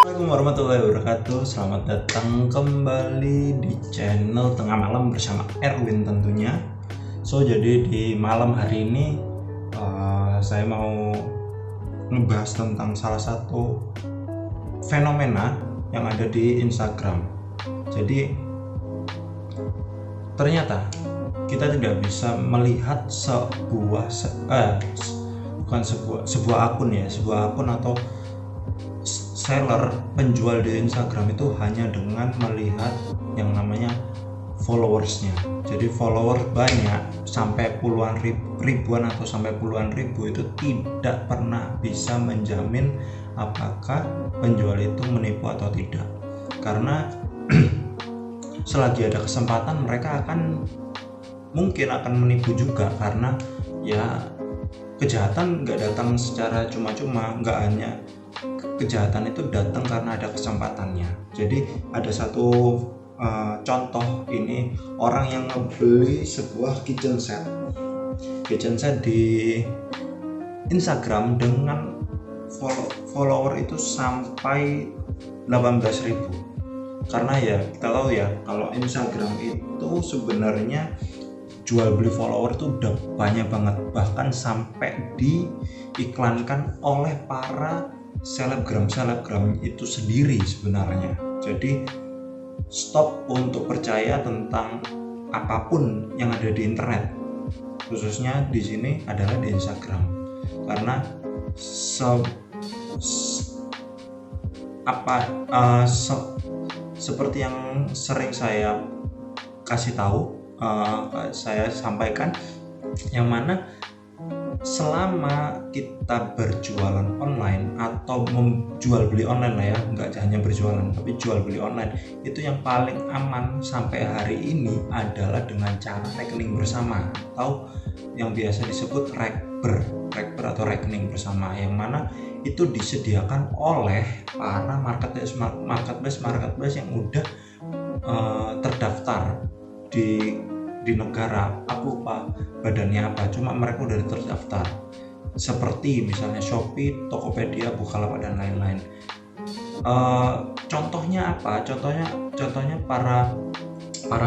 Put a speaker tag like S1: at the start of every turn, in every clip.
S1: Assalamualaikum warahmatullahi wabarakatuh. Selamat datang kembali di channel Tengah Malam bersama Erwin tentunya. Jadi di malam hari ini saya mau ngebahas tentang salah satu fenomena yang ada di Instagram. Jadi ternyata kita tidak bisa melihat sebuah akun atau seller penjual di Instagram itu hanya dengan melihat yang namanya followersnya. Jadi follower banyak sampai puluhan ribuan atau sampai puluhan ribu itu tidak pernah bisa menjamin apakah penjual itu menipu atau tidak, karena selagi ada kesempatan mereka mungkin akan menipu juga, karena ya kejahatan nggak datang secara cuma-cuma, nggak hanya kejahatan itu datang karena ada kesempatannya. Jadi ada satu contoh, ini orang yang membeli sebuah kitchen set di Instagram dengan follower itu sampai 18.000. Karena ya kita tahu ya, kalau Instagram itu sebenarnya jual beli follower itu udah banyak banget, bahkan sampai diiklankan oleh para selebgram itu sendiri sebenarnya. Jadi stop untuk percaya tentang apapun yang ada di internet, khususnya di sini adalah di Instagram, karena seperti yang sering saya kasih tahu, saya sampaikan, yang mana selama kita berjualan online atau menjual beli online lah ya, nggak hanya berjualan tapi jual beli online, itu yang paling aman sampai hari ini adalah dengan cara rekening bersama atau yang biasa disebut rekber atau rekening bersama, yang mana itu disediakan oleh para marketplace yang udah terdaftar di negara, aku lupa badannya apa, cuma mereka udah terdaftar, seperti misalnya Shopee, Tokopedia, Bukalapak dan lain-lain. Contohnya apa? Contohnya para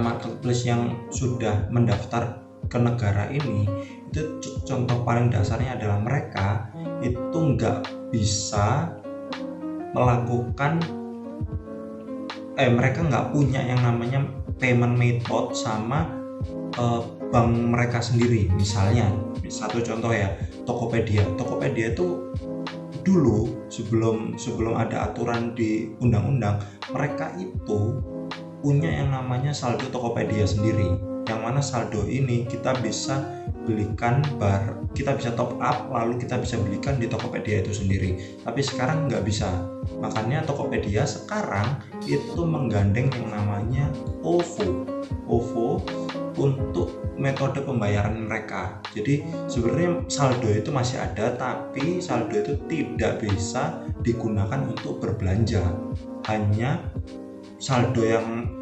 S1: marketplace yang sudah mendaftar ke negara ini, itu contoh paling dasarnya adalah mereka itu nggak bisa melakukan mereka nggak punya yang namanya payment method sama bank mereka sendiri. Misalnya satu contoh ya, Tokopedia itu dulu sebelum ada aturan di undang-undang, mereka itu punya yang namanya saldo Tokopedia sendiri, yang mana saldo ini kita bisa belikan kita bisa top up, lalu kita bisa belikan di Tokopedia itu sendiri. Tapi sekarang nggak bisa, makanya Tokopedia sekarang itu menggandeng yang namanya OVO untuk metode pembayaran mereka. Jadi sebenarnya saldo itu masih ada, tapi saldo itu tidak bisa digunakan untuk berbelanja. Hanya saldo yang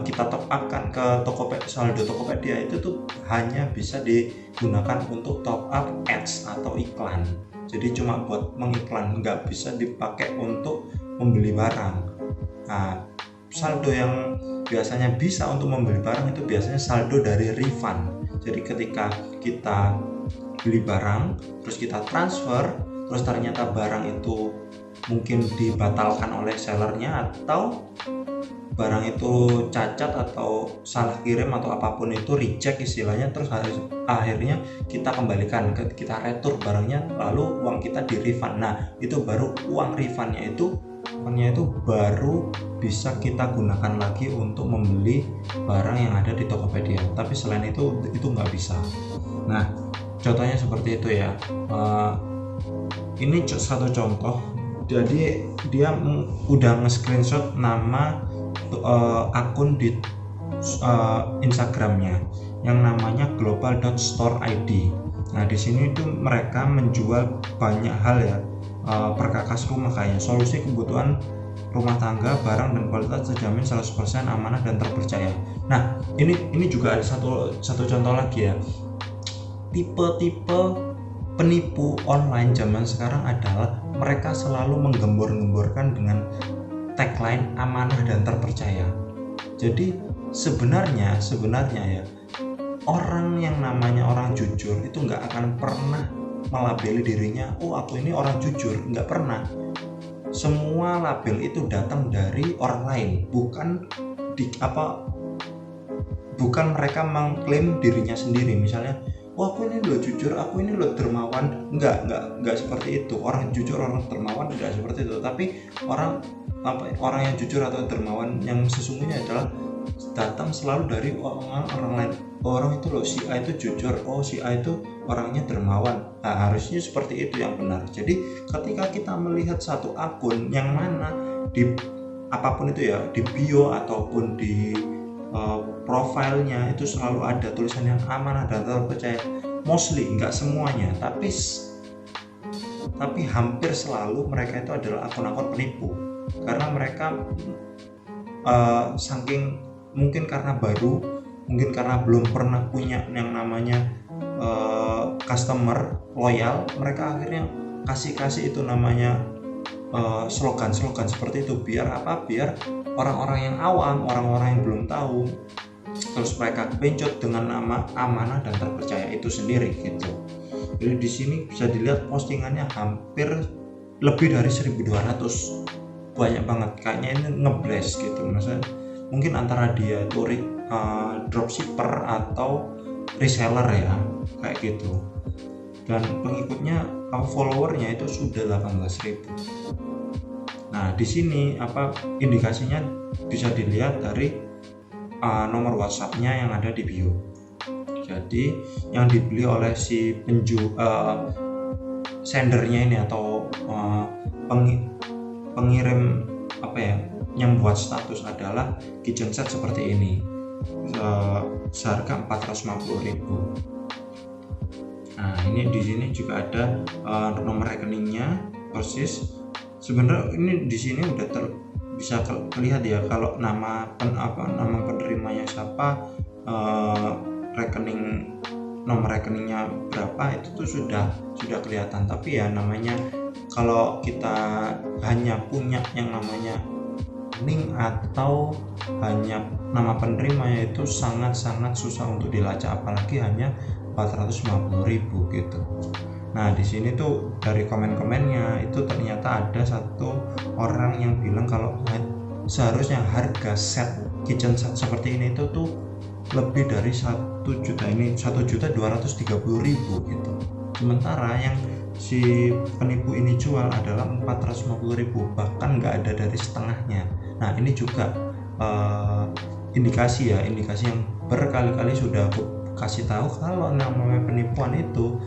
S1: kita top up-kan ke saldo Tokopedia itu tuh hanya bisa digunakan untuk top up ads atau iklan. Jadi cuma buat mengiklan, nggak bisa dipakai untuk membeli barang. Nah, saldo yang biasanya bisa untuk membeli barang itu biasanya saldo dari refund. Jadi ketika kita beli barang, terus kita transfer, terus ternyata barang itu mungkin dibatalkan oleh sellernya, atau barang itu cacat atau salah kirim atau apapun itu, reject istilahnya, terus akhirnya kita kembalikan, kita retur barangnya, lalu uang kita di refund. Nah, itu baru uang refundnya itu baru bisa kita gunakan lagi untuk membeli barang yang ada di Tokopedia. Tapi selain itu nggak bisa. Nah, contohnya seperti itu ya. Ini satu contoh. Jadi dia udah nge-screenshot nama akun di Instagramnya yang namanya global.store.id. Nah, di sini tuh mereka menjual banyak hal ya, perkakas rumah, kayaknya solusi kebutuhan rumah tangga, barang dan kualitas terjamin 100% amanah dan terpercaya. Nah, ini juga ada satu contoh lagi ya. Tipe penipu online zaman sekarang adalah mereka selalu menggembor-gemborkan dengan tagline amanah dan terpercaya. Jadi sebenarnya ya, orang yang namanya orang jujur itu nggak akan pernah melabeli dirinya, oh aku ini orang jujur, nggak pernah. Semua label itu datang dari orang lain, bukan mereka mengklaim dirinya sendiri. Misalnya, oh aku ini loh jujur, aku ini loh dermawan. Enggak seperti itu. Orang jujur, orang dermawan tidak seperti itu. Tapi orang yang jujur atau dermawan yang sesungguhnya adalah datang selalu dari orang lain. Orang itu loh, si A itu jujur, oh si A itu orangnya dermawan. Nah, harusnya seperti itu yang benar. Jadi ketika kita melihat satu akun yang mana di apapun itu ya, di bio ataupun di profilnya itu selalu ada tulisan yang amanah dan terpercaya, mostly, enggak semuanya, tapi hampir selalu mereka itu adalah akun-akun penipu. Karena mereka saking mungkin karena baru, mungkin karena belum pernah punya yang namanya customer loyal, mereka akhirnya kasih itu namanya slogan seperti itu. Biar apa? Biar orang-orang yang awam, orang-orang yang belum tahu, terus mereka kepencut dengan nama amanah dan terpercaya itu sendiri gitu. Jadi di sini bisa dilihat postingannya hampir lebih dari 1.200, banyak banget. Kayaknya ini ngeblast gitu. Maksudnya mungkin antara dia itu dropshipper atau reseller ya, kayak gitu. Dan pengikutnya, followernya itu sudah 18.000. Nah, di sini indikasinya bisa dilihat dari nomor WhatsApp-nya yang ada di bio. Jadi yang dibeli oleh si sendernya ini atau pengirim yang buat status adalah kitchen set seperti ini, seharga 450.000. Nah, ini di sini juga ada nomor rekeningnya persis. Sebenarnya ini di sini udah bisa terlihat ya, kalau nama penerimanya siapa, nomor rekeningnya berapa, itu tuh sudah kelihatan. Tapi ya namanya kalau kita hanya punya yang namanya link atau hanya nama penerimanya, itu sangat-sangat susah untuk dilacak, apalagi hanya 450.000 gitu. Nah, di sini tuh dari komen-komennya itu ternyata ada satu orang yang bilang kalau seharusnya harga set kitchen set seperti ini itu tuh lebih dari 1 juta, ini 1.230.000 gitu. Sementara yang si penipu ini jual adalah 450.000, bahkan nggak ada dari setengahnya. Nah, ini juga indikasi yang berkali-kali sudah aku kasih tahu kalau namanya penipuan itu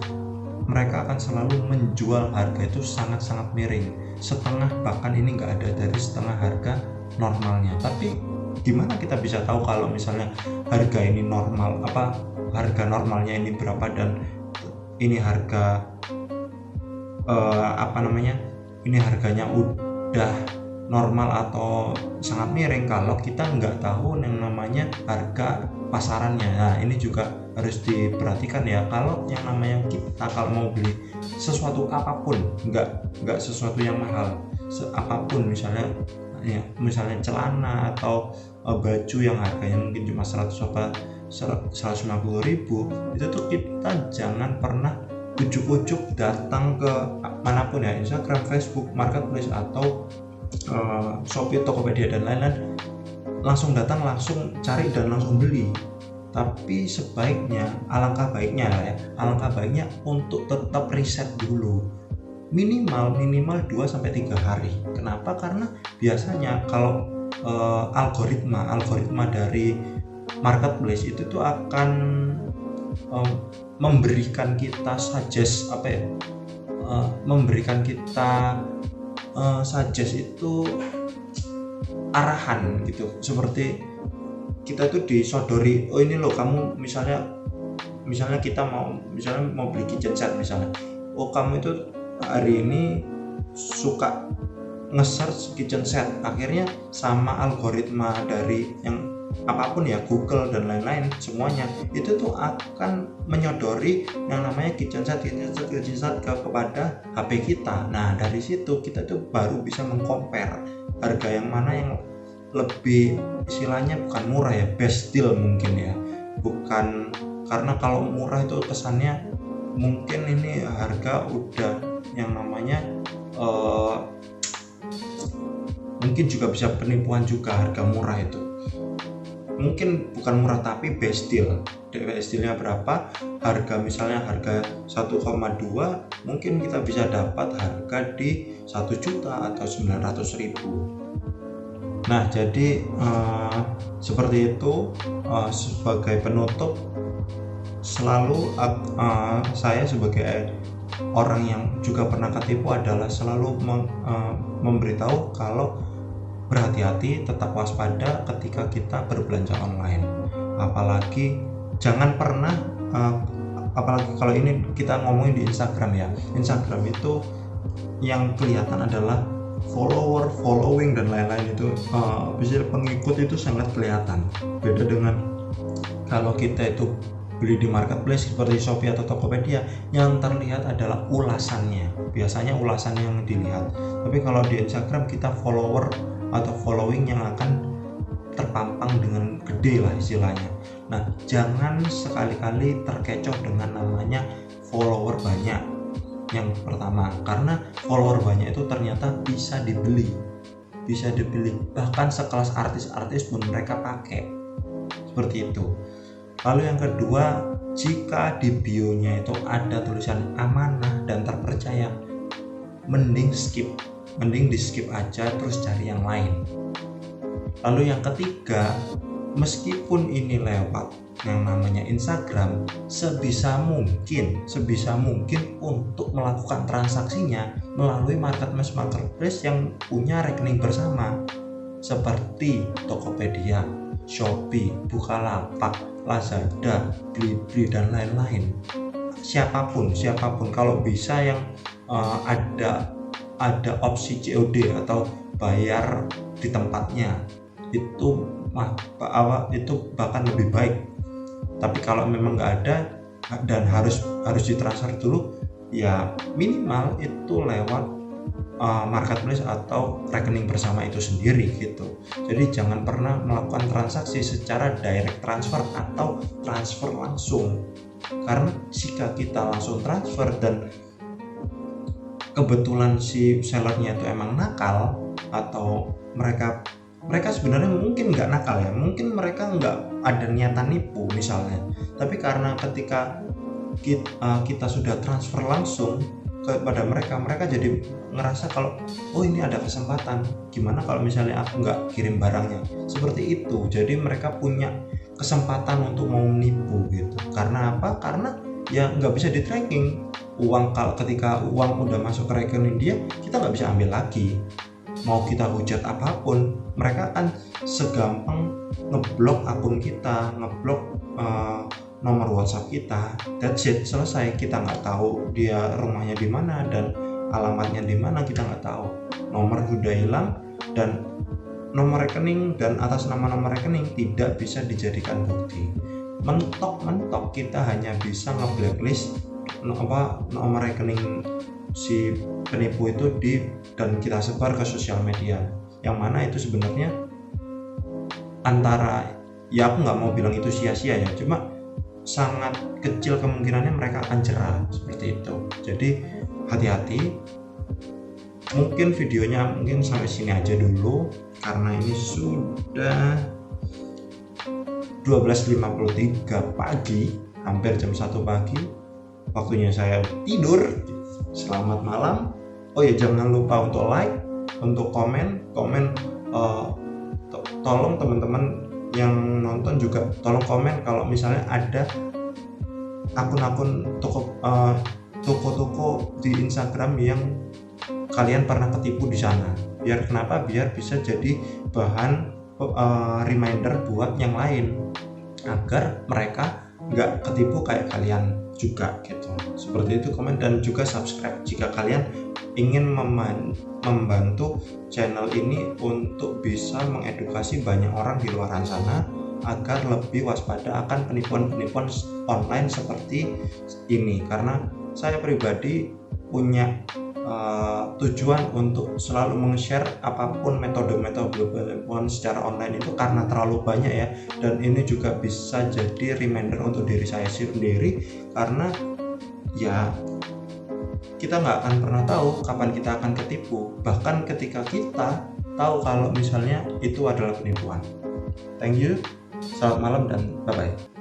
S1: mereka akan selalu menjual harga itu sangat-sangat miring, setengah, bahkan ini nggak ada dari setengah harga normalnya. Tapi gimana kita bisa tahu kalau misalnya harga ini normal, harga normalnya ini berapa dan ini harga ini harganya udah normal atau sangat miring kalau kita nggak tahu yang namanya harga pasarannya. Nah, ini juga harus diperhatikan ya, kalau yang namanya kita kalau mau beli sesuatu apapun, nggak sesuatu yang mahal, apapun, misalnya celana atau baju yang harganya mungkin cuma 150.000, itu tuh kita jangan pernah ujuk-ujuk datang ke manapun ya, Instagram, Facebook, Marketplace atau Shopee, Tokopedia dan lain-lain, langsung datang, langsung cari dan langsung beli. Tapi sebaiknya, alangkah baiknya untuk tetap riset dulu, minimal 2-3 hari. Kenapa? Karena biasanya kalau algoritma dari marketplace itu tuh akan memberikan kita suggest itu arahan gitu, seperti kita tuh disodori, oh ini loh kamu, misalnya kita mau beli kitchen set misalnya, oh kamu itu hari ini suka nge-search kitchen set, akhirnya sama algoritma dari yang apapun ya, Google dan lain-lain semuanya, itu tuh akan menyodori yang namanya kitchen set kepada HP kita. Nah, dari situ kita tuh baru bisa mengcompare harga yang mana yang lebih istilahnya bukan murah ya, best deal mungkin ya, bukan, karena kalau murah itu kesannya mungkin ini harga udah yang namanya mungkin juga bisa penipuan juga. Harga murah itu mungkin bukan murah tapi best deal. Best dealnya berapa, harga misalnya harga 1,2 mungkin kita bisa dapat harga di 1 juta atau 900.000. Nah jadi seperti itu. Sebagai penutup, selalu saya sebagai orang yang juga pernah ketipu adalah selalu memberitahu kalau berhati-hati, tetap waspada ketika kita berbelanja online. Apalagi jangan pernah apalagi kalau ini kita ngomongin di Instagram ya. Instagram itu yang kelihatan adalah follower, following dan lain-lain itu, bisa pengikut itu sangat kelihatan. Beda dengan kalau kita itu beli di marketplace seperti Shopee atau Tokopedia, yang terlihat adalah ulasannya. Biasanya ulasannya yang dilihat. Tapi kalau di Instagram kita follower atau following yang akan terpampang dengan gede lah istilahnya. Nah, jangan sekali-kali terkecoh dengan namanya follower banyak. Yang pertama, karena follower banyak itu ternyata bisa dibeli, bahkan sekelas artis-artis pun mereka pakai, seperti itu. Lalu yang kedua, jika di bio-nya itu ada tulisan amanah dan terpercaya, mending di skip aja, terus cari yang lain. Lalu yang ketiga, meskipun ini lewat yang namanya Instagram, sebisa mungkin untuk melakukan transaksinya melalui marketplace yang punya rekening bersama, seperti Tokopedia, Shopee, Bukalapak, Lazada, Blibli dan lain-lain. Siapapun kalau bisa yang ada opsi COD atau bayar di tempatnya, itu bahkan lebih baik. Tapi kalau memang nggak ada dan harus ditransfer dulu, ya minimal itu lewat marketplace atau rekening bersama itu sendiri gitu. Jadi jangan pernah melakukan transaksi secara direct transfer atau transfer langsung, karena jika kita langsung transfer dan kebetulan si sellernya itu emang nakal, atau mereka sebenarnya mungkin nggak nakal ya, mungkin mereka nggak ada niatan nipu misalnya, tapi karena ketika kita sudah transfer langsung kepada mereka jadi ngerasa kalau oh ini ada kesempatan, gimana kalau misalnya aku nggak kirim barangnya, seperti itu. Jadi mereka punya kesempatan untuk mau menipu gitu. Karena apa? Karena ya nggak bisa di tracking uang. Ketika uang udah masuk ke rekening dia, kita nggak bisa ambil lagi. Mau kita hujat apapun, mereka akan segampang ngeblok akun kita, ngeblok nomor WhatsApp kita. That's it, selesai. Kita nggak tahu dia rumahnya di mana dan alamatnya di mana, kita nggak tahu. Nomor sudah hilang dan nomor rekening dan atas nama nomor rekening tidak bisa dijadikan bukti. Mentok kita hanya bisa nge-blacklist nomor rekening si penipu itu dan kita sebar ke sosial media, yang mana itu sebenarnya antara, ya aku nggak mau bilang itu sia-sia ya, cuma sangat kecil kemungkinannya mereka akan jerah, seperti itu. Jadi hati-hati. Mungkin videonya sampai sini aja dulu, karena ini sudah 12.53 pagi, hampir jam 1 pagi, waktunya saya tidur. Selamat malam. Oh ya, jangan lupa untuk like, untuk komen. Tolong teman-teman yang nonton juga tolong komen kalau misalnya ada akun-akun toko-toko di Instagram yang kalian pernah ketipu di sana. Biar bisa jadi bahan reminder buat yang lain, agar mereka nggak ketipu kayak kalian juga gitu. Seperti itu. Komen dan juga subscribe jika kalian ingin membantu channel ini untuk bisa mengedukasi banyak orang di luar sana agar lebih waspada akan penipuan-penipuan online seperti ini. Karena saya pribadi punya tujuan untuk selalu meng-share apapun metode-metode penipuan secara online itu karena terlalu banyak ya, dan ini juga bisa jadi reminder untuk diri saya sendiri karena ya kita nggak akan pernah tahu kapan kita akan ketipu, bahkan ketika kita tahu kalau misalnya itu adalah penipuan. Thank you, selamat malam dan bye-bye.